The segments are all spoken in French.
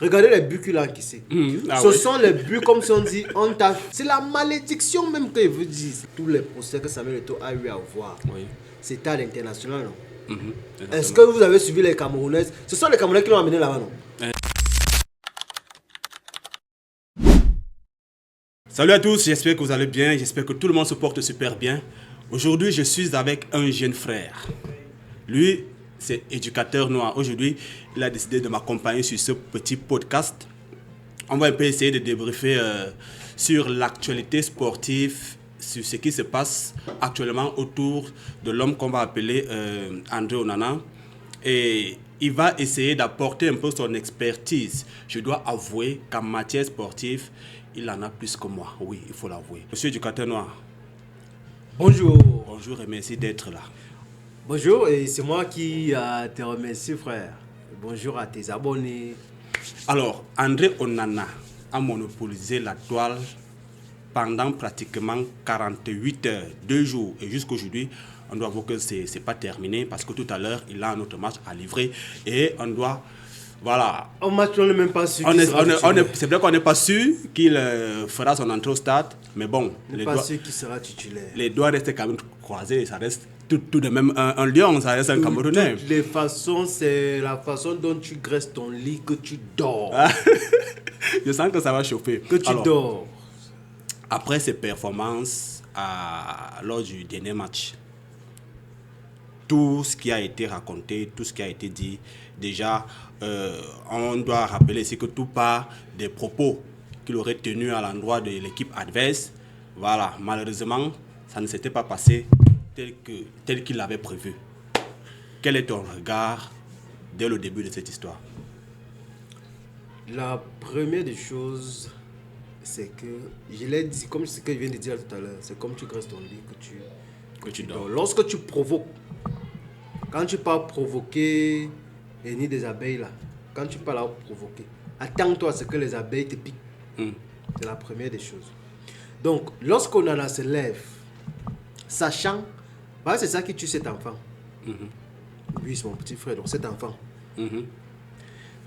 Regardez les buts qu'il a encaissés. Ce sont les buts comme si on dit, c'est la malédiction même qu'il veut dire. Tous les procès que Samuel Eto'o a eu à voir, c'était à l'international, non? Est-ce que vous avez suivi les Camerounais? Ce sont les Camerounais qui l'ont amené là-bas, non? Salut à tous, j'espère que vous allez bien, j'espère que tout le monde se porte super bien. Aujourd'hui, je suis avec un jeune frère. Lui, c'est éducateur noir. Aujourd'hui, il a décidé de m'accompagner sur ce petit podcast. On va un peu essayer de débriefer sur l'actualité sportive, sur ce qui se passe actuellement autour de l'homme qu'on va appeler André Onana. Et il va essayer d'apporter un peu son expertise. Je dois avouer qu'en matière sportive, il en a plus que moi. Oui, il faut l'avouer. Monsieur éducateur noir. Bonjour. Bonjour et merci d'être là. Bonjour, et c'est moi qui te remercie, frère. Bonjour à tes abonnés. Alors, André Onana a monopolisé la toile pendant pratiquement 48 heures, 2 jours. Et jusqu'aujourd'hui, on doit voir que ce n'est pas terminé parce que tout à l'heure, il a un autre match à livrer. Et on doit... Voilà. Un match, on n'est même pas sûr. C'est vrai qu'on n'est pas sûr qu'il fera son entrée au stade. Mais bon, on n'est pas sûr qu'il sera titulaire. Les doigts restent quand même croisés. Ça reste tout de même un lion, ça reste un Camerounais. De toutes les façons, c'est la façon dont tu graisses ton lit que tu dors. Je sens que ça va chauffer. Que tu dors. Après ses performances lors du dernier match, tout ce qui a été raconté, tout ce qui a été dit, déjà, on doit rappeler ici que tout part des propos qu'il aurait tenus à l'endroit de l'équipe adverse. Voilà, malheureusement, ça ne s'était pas passé tel qu'il l'avait prévu. Quel est ton regard dès le début de cette histoire? La première des choses, c'est que, je l'ai dit, comme ce que je viens de dire tout à l'heure, c'est comme tu graisses ton lit que tu dors. Lorsque tu provoques, quand tu pars provoquer les nids des abeilles là, quand tu pars là provoquer, attends-toi à ce que les abeilles te piquent. C'est la première des choses. Donc, lorsqu'on en a se lève, sachant, c'est ça qui tue cet enfant. Oui, c'est mon petit frère, donc cet enfant.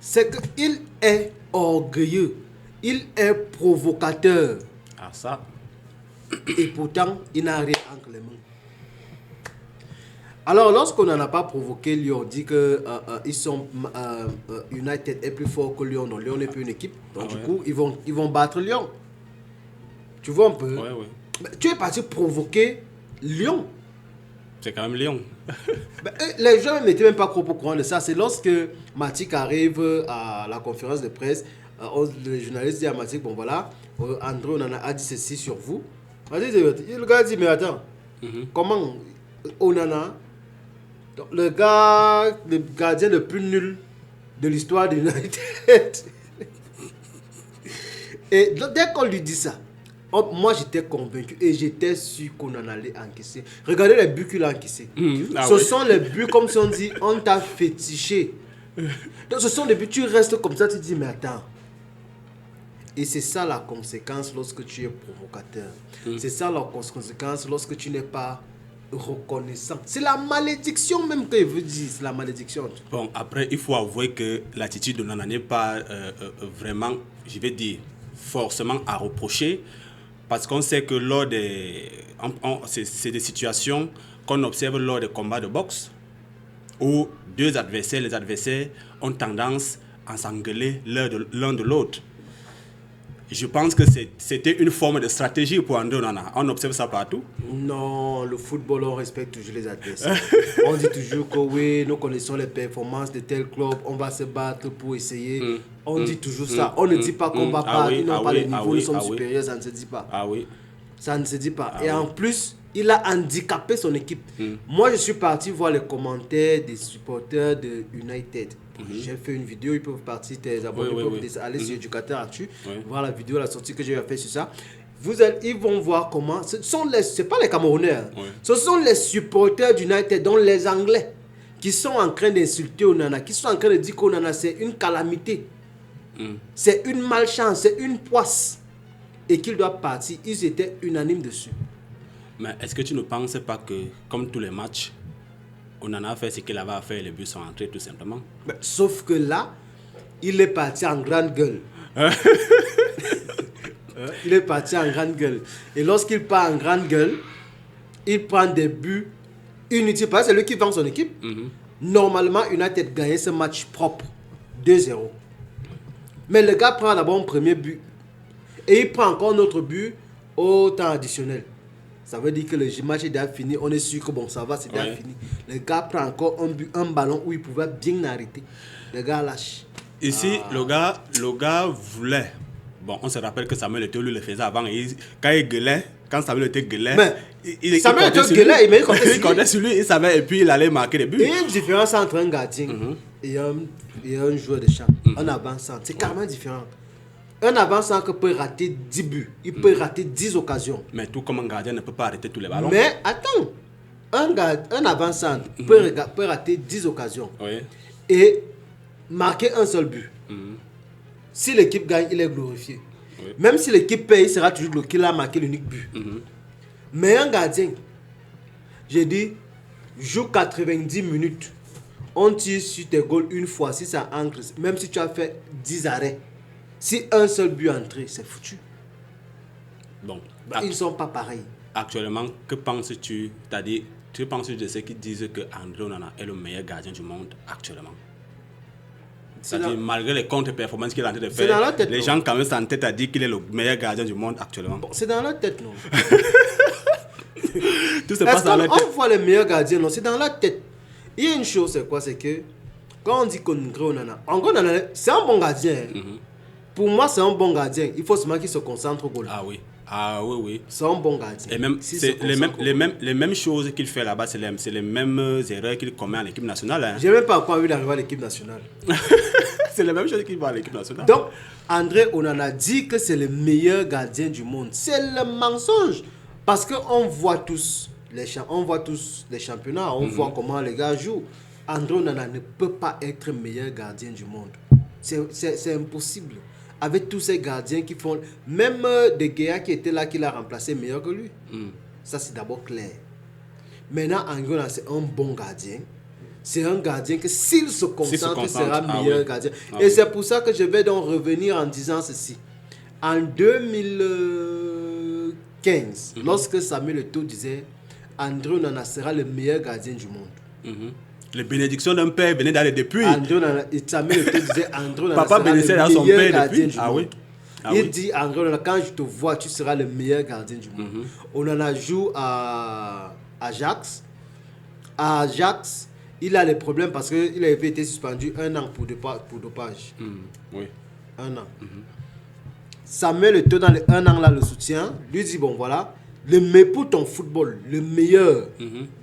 C'est qu'il est orgueilleux, il est provocateur. Ah ça. Et pourtant, il n'a rien entre les mains. Alors, lorsqu'on n'en a pas provoqué Lyon, on dit que United est plus fort que Lyon, donc Lyon n'est plus une équipe. Donc du coup, ils vont battre Lyon. Tu vois un peu? Mais tu es parti provoquer Lyon. C'est quand même Lyon. Les gens n'étaient même pas trop au courant de ça. C'est lorsque Matic arrive à la conférence de presse, le journaliste dit à Matic, bon voilà, André Onana a dit ceci sur vous. Le gars dit, mais attends, comment Onana, le gardien le plus nul de l'histoire de United. Et dès qu'on lui dit ça, moi j'étais convaincu et j'étais sûr qu'on en allait encaisser. Regardez les buts qu'il a encaissés. Ce sont les buts comme si on dit, on t'a fétiché. Donc ce sont des buts, tu restes comme ça, tu dis, mais attends. Et c'est ça la conséquence lorsque tu es provocateur. C'est ça la conséquence lorsque tu n'es pas reconnaissant. C'est la malédiction même qu'il veut dire, c'est la malédiction. Bon, après, il faut avouer que l'attitude de Onana n'est pas vraiment, je vais dire, forcément à reprocher, parce qu'on sait que lors des... c'est des situations qu'on observe lors des combats de boxe, où les adversaires ont tendance à s'engueuler l'un de l'autre. Je pense que c'était une forme de stratégie pour André Onana. On observe ça partout. Non, le football, on respecte toujours les adversaires. On dit toujours que oui, nous connaissons les performances de tel club, on va se battre pour essayer. On dit toujours ça. On ne dit pas qu'on va pas, ils n'ont pas les niveaux, nous sommes supérieurs, ça ne se dit pas. Ça ne se dit pas. Et en plus, il a handicapé son équipe. Moi, je suis parti voir les commentaires des supporters de United. J'ai fait une vidéo, ils peuvent partir, tes abonnés peuvent aller sur Éducateur Actu, voir la vidéo, la sortie que j'ai fait sur ça. Ils vont voir comment. C'est pas les Camerounais, ce sont les supporters d'United, dont les Anglais, qui sont en train d'insulter Onana, qui sont en train de dire qu'Onana c'est une calamité, c'est une malchance, c'est une poisse, et qu'il doit partir. Ils étaient unanimes dessus. Mais est-ce que tu ne penses pas que, comme tous les matchs, Onana a fait ce qu'il avait à faire et les buts sont entrés tout simplement? Sauf que là, il est parti en grande gueule. Il est parti en grande gueule. Et lorsqu'il part en grande gueule, il prend des buts inutiles. Parce que c'est lui qui vend son équipe. Normalement, United gagnait ce match propre. 2-0. Mais le gars prend d'abord un premier but. Et il prend encore un autre but au temps additionnel. Ça veut dire que le match est déjà fini. On est sûr que bon, ça va, c'est déjà fini. Le gars prend encore un but, un ballon où il pouvait bien arrêter. Le gars lâche. Ici, le gars voulait. Bon, on se rappelle que Samuel Eto'o lui le faisait avant. Quand il gueulait, quand Samuel Eto'o gueulait, Samuel Eto'o gueulait, il comptait sur lui, il savait, et puis il allait marquer des buts. Il y a une différence entre un gardien et un joueur de champ, un avant-centre. C'est carrément différent. Un avant-centre peut rater 10 buts, il peut rater 10 occasions. Mais tout comme un gardien ne peut pas arrêter tous les ballons. Mais attends, un avant-centre peut rater 10 occasions et marquer un seul but. Si l'équipe gagne, il est glorifié. Même si l'équipe paye, il sera toujours glorifié qu'il a marqué l'unique but. Mais un gardien, j'ai dit, joue 90 minutes. On tire sur tes goals une fois, si ça ancre, même si tu as fait 10 arrêts. Si un seul but est entré, c'est foutu. Bon, ils ne sont pas pareils. Actuellement, que penses-tu? C'est-à-dire, tu penses de ceux qui disent que André Onana est le meilleur gardien du monde actuellement? C'est-à-dire, malgré les contre-performances qu'il est en train de faire, les gens quand même s'entêtent à dire qu'il est le meilleur gardien du monde actuellement. Bon, c'est dans leur tête, non? Tout se passe dans leur tête. On voit les meilleurs gardiens, non? C'est dans leur tête. Il y a une chose, c'est quoi? C'est que quand on dit qu'André Onana, c'est un bon gardien. Pour moi, c'est un bon gardien. Il faut seulement qu'il se concentre au goal. Ah oui. C'est un bon gardien. Et même, c'est les mêmes choses qu'il fait là-bas, c'est les mêmes erreurs qu'il commet en équipe nationale. Hein. Je n'ai même pas encore vu d'arriver à l'équipe nationale. C'est les mêmes choses qu'il va à l'équipe nationale. Donc, André Onana dit que c'est le meilleur gardien du monde. C'est le mensonge. Parce qu'on voit tous les championnats, on voit comment les gars jouent. André Onana ne peut pas être meilleur gardien du monde. C'est impossible. Avec tous ces gardiens qui font... Même De Gea qui était là, qui l'a remplacé meilleur que lui. Ça, c'est d'abord clair. Maintenant, Angola, c'est un bon gardien. C'est un gardien que s'il se concentre, sera meilleur gardien. Et c'est pour ça que je vais donc revenir en disant ceci. En 2015, lorsque Samuel Eto'o disait André Onana sera le meilleur gardien du monde. Les bénédictions d'un père venaient d'aller depuis. Samuel Eto'o disait André Onana Papa sera le meilleur gardien du monde. Il dit André Onana, quand je te vois, tu seras le meilleur gardien du monde. Onana joue à Ajax. À Ajax, il a des problèmes parce qu'il avait été suspendu 1 an pour dopage. Un an. Samuel Eto'o, dans les 1 an là, le soutien, lui dit bon voilà, pour ton football, le meilleur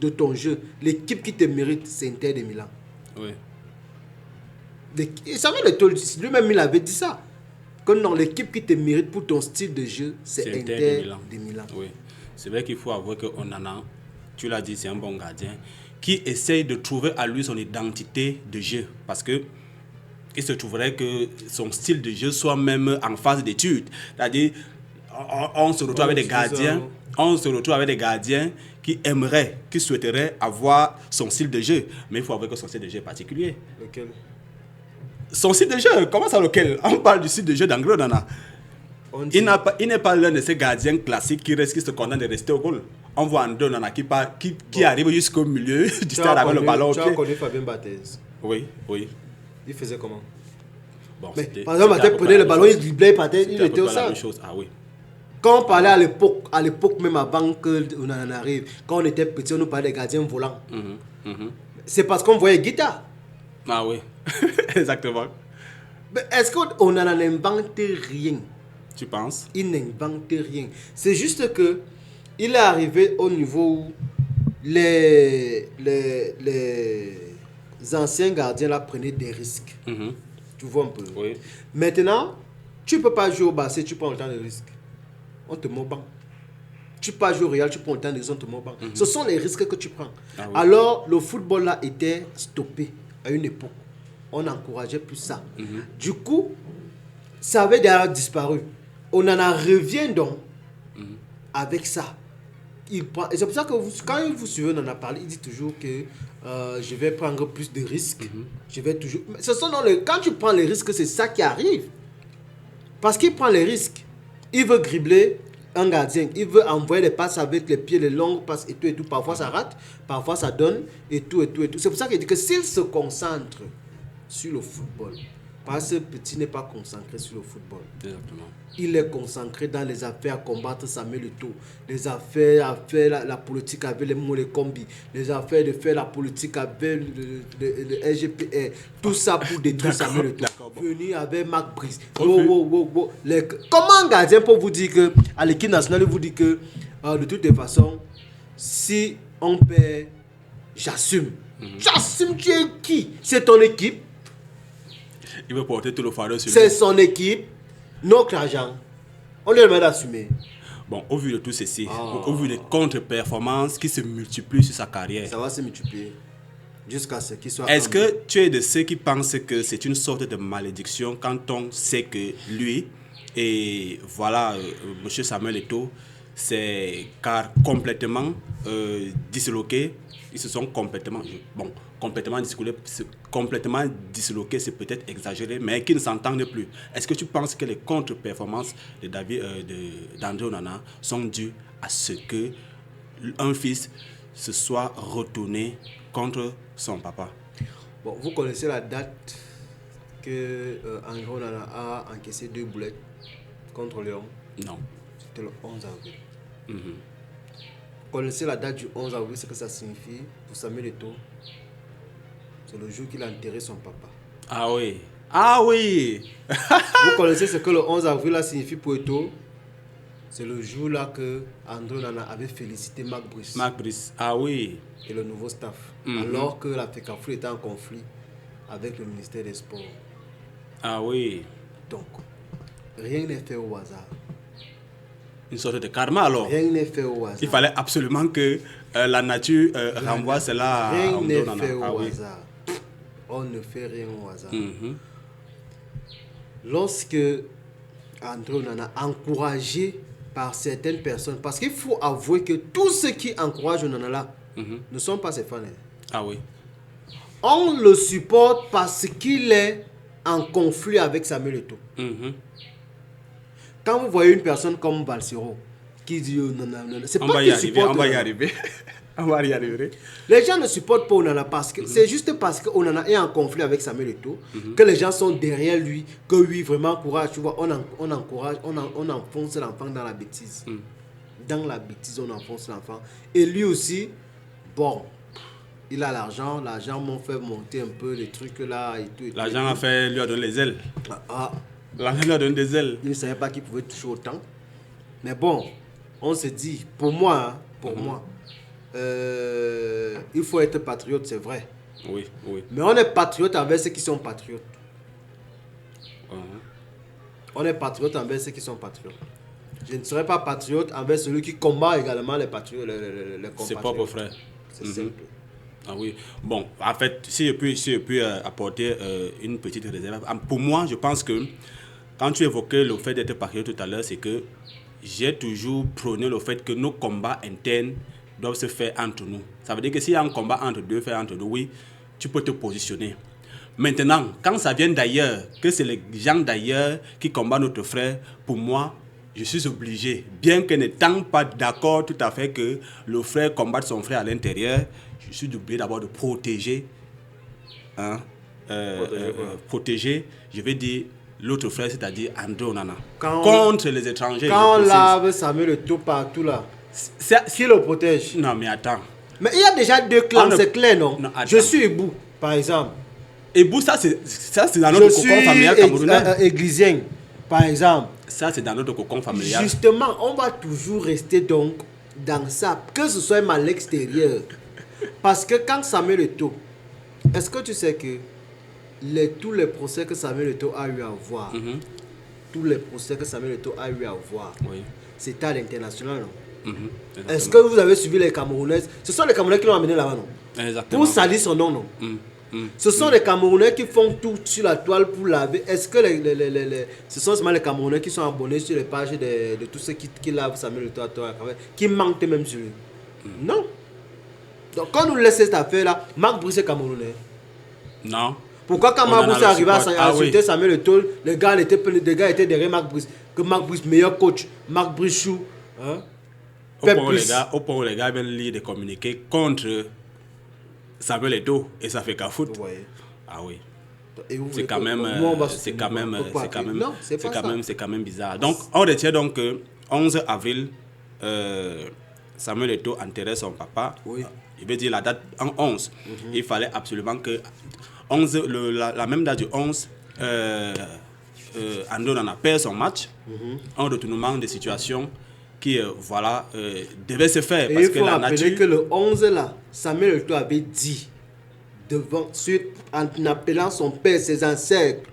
de ton jeu, l'équipe qui te mérite, c'est Inter de Milan. Samuel Eto'o, lui-même, il avait dit ça. Que non, l'équipe qui te mérite pour ton style de jeu, c'est Inter de Milan. Oui, c'est vrai qu'il faut avouer que Onana, tu l'as dit, c'est un bon gardien qui essaye de trouver à lui son identité de jeu. Parce que il se trouverait que son style de jeu soit même en phase d'étude. C'est-à-dire, on se retrouve avec des gardiens. On se retrouve avec des gardiens qui souhaiteraient avoir son style de jeu. Mais il faut avouer que son style de jeu est particulier. Lequel? Son style de jeu, comment ça lequel? On parle du style de jeu d'André Onana. Il n'est pas l'un de ces gardiens classiques qui se contente de rester au goal. On voit André Onana qui arrive jusqu'au milieu du stade avec le ballon au pied. Tu as connu Fabien Barthez? Oui. Il faisait comment? Bon, par exemple, Barthez prenait le ballon, il driblait, il était au sol. Quand on parlait à l'époque même avant qu'on en arrive, quand on était petit, on nous parlait des gardiens volants. C'est parce qu'on voyait Guita. Ah oui, exactement. Mais est-ce qu'on n'en invente rien? Tu penses? Il n'invente rien. C'est juste que il est arrivé au niveau où les anciens gardiens là prenaient des risques. Tu vois un peu. Oui. Maintenant, tu ne peux pas jouer au basket, tu prends autant de risques. On te met au banc. Tu ne peux pas jouer au Real, tu prends autant de risques, on te met au banc. Ce sont les risques que tu prends. Alors, le football là était stoppé à une époque. On n'encourageait plus ça. Du coup, ça avait d'ailleurs disparu. On en revient donc avec ça. Et c'est pour ça que quand vous suivez, on en a parlé, il dit toujours que je vais prendre plus de risques. Je vais toujours... Quand tu prends les risques, c'est ça qui arrive. Parce qu'il prend les risques. Il veut dribbler un gardien. Il veut envoyer les passes avec les pieds, les longues passes et tout et tout. Parfois ça rate, parfois ça donne et tout et tout et tout. C'est pour ça qu'il dit que s'il se concentre sur le football, parce que ce petit n'est pas concentré sur le football. Exactement. Il est concentré dans les affaires à combattre Samuel Eto'o, les affaires à faire la politique avec les Molekombi, les affaires de faire la politique avec le LGPR, tout ça pour détruire Samuel Eto'o. Venir avec Marc Brice. Comment un gardien peut vous dire que, à l'équipe nationale, il vous dit que de toutes les façons, si on perd, j'assume. J'assume, tu es qui? C'est ton équipe. Il veut porter tout le fardeau sur lui. C'est son équipe, notre argent. On lui demande d'assumer. Bon, au vu de tout ceci, au vu des contre-performances qui se multiplient sur sa carrière. Ça va se multiplier jusqu'à ce qu'il soit... Est-ce que tu es de ceux qui pensent que c'est une sorte de malédiction quand on sait que lui et voilà, M. Samuel Eto'o, c'est car complètement disloqué. Ils se sont complètement disloqués, c'est peut-être exagéré, mais qui ne s'entendent plus. Est-ce que tu penses que les contre-performances d'André Onana sont dues à ce que un fils se soit retourné contre son papa? Bon, vous connaissez la date que André Onana a encaissé 2 boulettes contre Lyon? Non. C'était le 11 avril. Vous connaissez la date du 11 avril, ce que ça signifie pour Samuel Eto'o? C'est le jour qu'il a enterré son papa. Ah oui. Ah oui. Vous connaissez ce que le 11 avril a signifié pour Eto'o? C'est le jour là que André Onana avait félicité Marc Brice. Marc Brice, ah oui. Et le nouveau staff. Alors que la FECAFOOT était en conflit avec le ministère des Sports. Ah oui. Donc, rien n'est fait au hasard. Une sorte de karma alors. Rien n'est fait au hasard. Il fallait absolument que la nature renvoie cela à Rien n'est Onana. fait au hasard. On ne fait rien au hasard. Lorsque André Onana, encouragé par certaines personnes, parce qu'il faut avouer que tous ceux qui encouragent Onana là ne sont pas ses fans. Ah oui. On le supporte parce qu'il est en conflit avec Samuel Eto'o. Quand vous voyez une personne comme Balsero qui dit non, c'est pas qu'il supporte. On va y arriver. On va y arriver. Les gens ne supportent pas Onana parce que c'est juste parce que Onana est en conflit avec Samuel Eto'o que les gens sont derrière lui, que lui vraiment courage. Tu vois, on encourage, on enfonce l'enfant dans la bêtise. Dans la bêtise, on enfonce l'enfant. Et lui aussi, bon, il a l'argent m'a fait monter un peu les trucs là et tout. L'argent lui a donné les ailes. L'argent lui a donné des ailes. Il ne savait pas qu'il pouvait toucher autant. Mais bon, on se dit, pour moi, il faut être patriote, c'est vrai. Oui. Mais on est patriote envers ceux qui sont patriotes. On est patriote envers ceux qui sont patriotes. Je ne serai pas patriote envers celui qui combat également les patriotes, les compatriotes. Ses propres frères. C'est simple. Ah oui. Bon, en fait, si je puis apporter une petite réserve. Pour moi, je pense que quand tu évoquais le fait d'être patriote tout à l'heure, c'est que j'ai toujours prôné le fait que nos combats internes doivent se faire entre nous. Ça veut dire que s'il y a un combat entre deux, oui, tu peux te positionner. Maintenant, quand ça vient d'ailleurs, que c'est les gens d'ailleurs qui combattent notre frère, pour moi, je suis obligé, bien que n'étant pas d'accord tout à fait que le frère combatte son frère à l'intérieur, je suis obligé d'abord de protéger, protéger, je vais dire, l'autre frère, c'est-à-dire André Onana, contre les étrangers. Quand on lave Samuel Eto'o partout là, qui le protège? Non, mais attends. Mais il y a déjà 2 clans, c'est clair, non? Je suis Ebou, par exemple. Ebou, ça c'est dans notre cocon familial camerounais. Je suis églisien, par exemple. Ça, c'est dans notre cocon familial. Justement, on va toujours rester donc dans ça, que ce soit même à l'extérieur. Parce que quand Samuel Eto'o, est-ce que tu sais que tous les procès que Samuel Eto'o a eu à voir, tous les procès que Samuel Eto'o a eu à voir, c'était à l'international, non? Est-ce que vous avez suivi les Camerounaises? Ce sont les Camerounais qui l'ont amené là-bas, non? Exactement. Pour salir son nom, non? Ce sont les Camerounais qui font tout sur la toile pour laver. Est-ce que ce sont seulement les Camerounais qui sont abonnés sur les pages de tous ceux qui lavent Samuel Eto'o à tort, qui mentent même sur lui? Non. Donc quand nous laissons cette affaire-là, Marc Brice est Camerounais. Non. Pourquoi quand Marc Brice est arrivé à insulter Samuel Eto'o, les gars étaient derrière Marc Brice? Que Marc Brice, meilleur coach, Marc Brice Chou, hein? Au point où les gars viennent lire des communiqués contre Samuel Eto'o et ça fait qu'à foutre. Ouais. Ah oui. C'est quand même bizarre. Donc on retient donc que 11 avril, Samuel Eto'o enterrait son papa. Oui. Il veut dire la date en 11. Il fallait absolument que la même date du 11, André Onana perd son match. Un retournement de situation qui devait se faire. Et parce il faut que la rappeler nature... que le 11 là, Samuel Eto'o avait dit en appelant son père, ses ancêtres,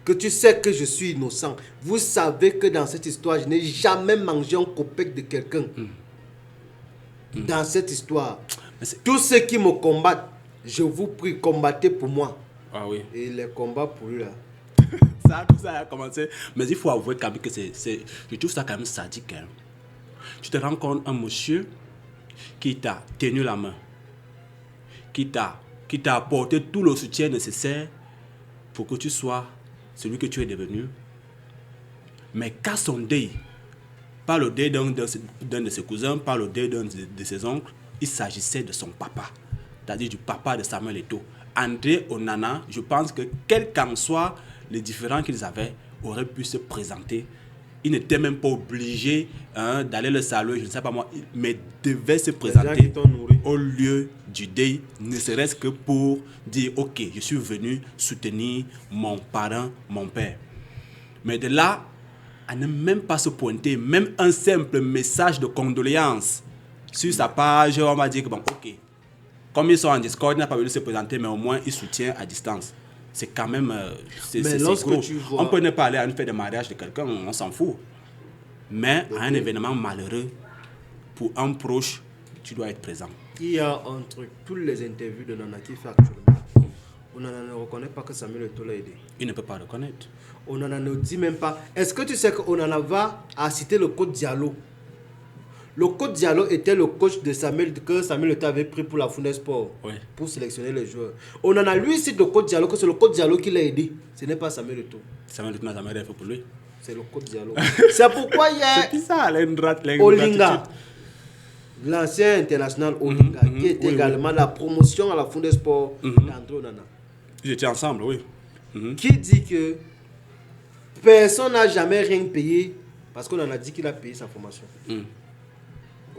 que tu sais que je suis innocent. Vous savez que dans cette histoire, je n'ai jamais mangé un copec de quelqu'un. Dans cette histoire, tous ceux qui me combattent, je vous prie, combattez pour moi. Ah oui. Et les combats pour lui là. Tout ça a commencé. Mais il faut avouer quand même que je trouve ça quand même sadique. Hein. Tu te rends compte, un monsieur qui t'a tenu la main, qui t'a apporté tout le soutien nécessaire pour que tu sois celui que tu es devenu. Mais qu'à son deuil, pas le deuil d'un de ses cousins, pas le deuil d'un de ses oncles, il s'agissait de son papa, c'est-à-dire du papa de Samuel Eto'o. André Onana, je pense que quels qu'en soient les différends qu'ils avaient, auraient pu se présenter. Il n'était même pas obligé d'aller le saluer, je ne sais pas moi, mais devait se présenter au lieu du deuil, ne serait-ce que pour dire ok, je suis venu soutenir mon parent, mon père. Mais de là, à ne même pas se pointer, même un simple message de condoléances sur sa page, on va dire que bon, ok, comme ils sont en Discord, il n'a pas voulu se présenter, mais au moins il soutient à distance. C'est quand même c'est gros. On peut ne pas aller à une fête de mariage de quelqu'un, on s'en fout. Mais à un événement malheureux, pour un proche, tu dois être présent. Il y a un truc, toutes les interviews de Nana qui fait actuellement, Onana ne reconnaît pas que Samuel Eto'o l'a aidé. Il ne peut pas reconnaître. Onana ne dit même pas. Est-ce que tu sais que Onana va à citer le coach Diallo? Le coach Diallo était le coach de que Samuel Eto'o avait pris pour la Founet Sport, pour sélectionner les joueurs. Onana lui cite le coach Diallo, que c'est le coach Diallo qui l'a aidé. Ce n'est pas Samuel Eto'o. Samuel Eto'o n'a jamais rien fait pour lui. C'est le coach Diallo. C'est pourquoi il y a Olinga, l'ancien international Olinga, qui est également la promotion à la Founet Sport d'André Onana. Ils étaient ensemble, oui. Qui dit que personne n'a jamais rien payé parce qu'on en a dit qu'il a payé sa formation.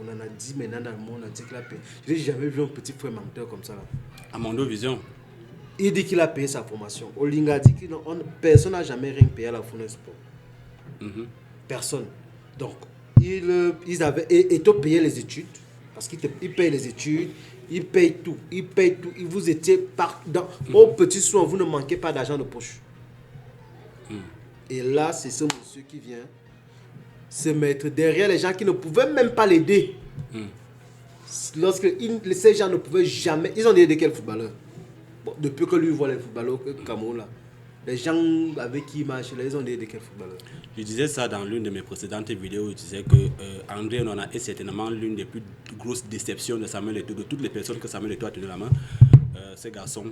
On en a dit maintenant dans le monde, on a dit qu'il a payé. Je n'ai jamais vu un petit frère menteur comme ça. Là. À Mondo Vision. Il dit qu'il a payé sa formation. Olinga dit que personne n'a jamais rien payé à la Founet Sport. Personne. Donc, ils avaient Eto'o payé les études parce qu'il paye les études, il paye tout. Il vous étiez au petit soin, vous ne manquez pas d'argent de poche. Et là, c'est ce monsieur qui vient se mettre derrière les gens qui ne pouvaient même pas l'aider. Lorsque ces gens ne pouvaient jamais... Ils ont aidé quel footballeur? Bon, depuis que lui voit les footballeurs au Cameroun, là, les gens avec qui il marche, là, ils ont aidé quel footballeur? Je disais ça dans l'une de mes précédentes vidéos. Je disais que André Onana est certainement l'une des plus grosses déceptions de Samuel Eto'o, de toutes les personnes que Samuel Eto'o a tenu la main. Ce garçon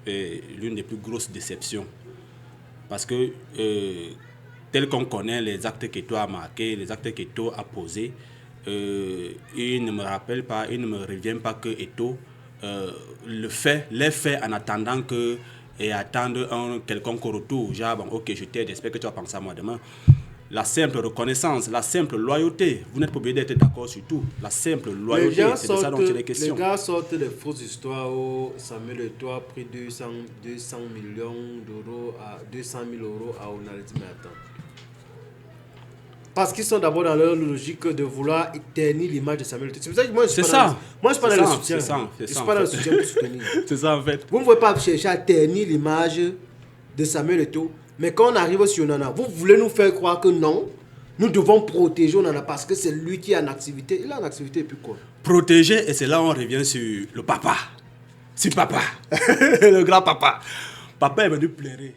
est l'une des plus grosses déceptions. Parce que, tel qu'on connaît les actes qu'Eto'o a marqués, les actes qu'Eto'o a posés, il ne me rappelle pas, il ne me revient pas que Eto'o les fait en attendant que et attendre un quelconque retour. Genre, bon, ok, je t'aide, j'espère que tu vas penser à moi demain. La simple reconnaissance, la simple loyauté, vous n'êtes pas obligé d'être d'accord sur tout. La simple loyauté, c'est de ça dont il est question. Les gars sortent des fausses histoires où Samuel Eto'o a pris 200 millions d'euros à 200 000 euros à Onana. Mais attends. Parce qu'ils sont d'abord dans leur logique de vouloir ternir l'image de Samuel Eto'o. C'est pour ça que moi, je suis pas dans le soutien. Je suis pas dans le soutien pour soutenir. C'est ça en fait. Vous ne pouvez pas chercher à ternir l'image de Samuel Eto'o. Mais quand on arrive sur Onana, vous voulez nous faire croire que non, nous devons protéger Onana parce que c'est lui qui est en activité. Il est en activité et puis quoi? Protéger, et c'est là où on revient sur le papa. sur papa. Le grand papa. Papa est venu pleurer.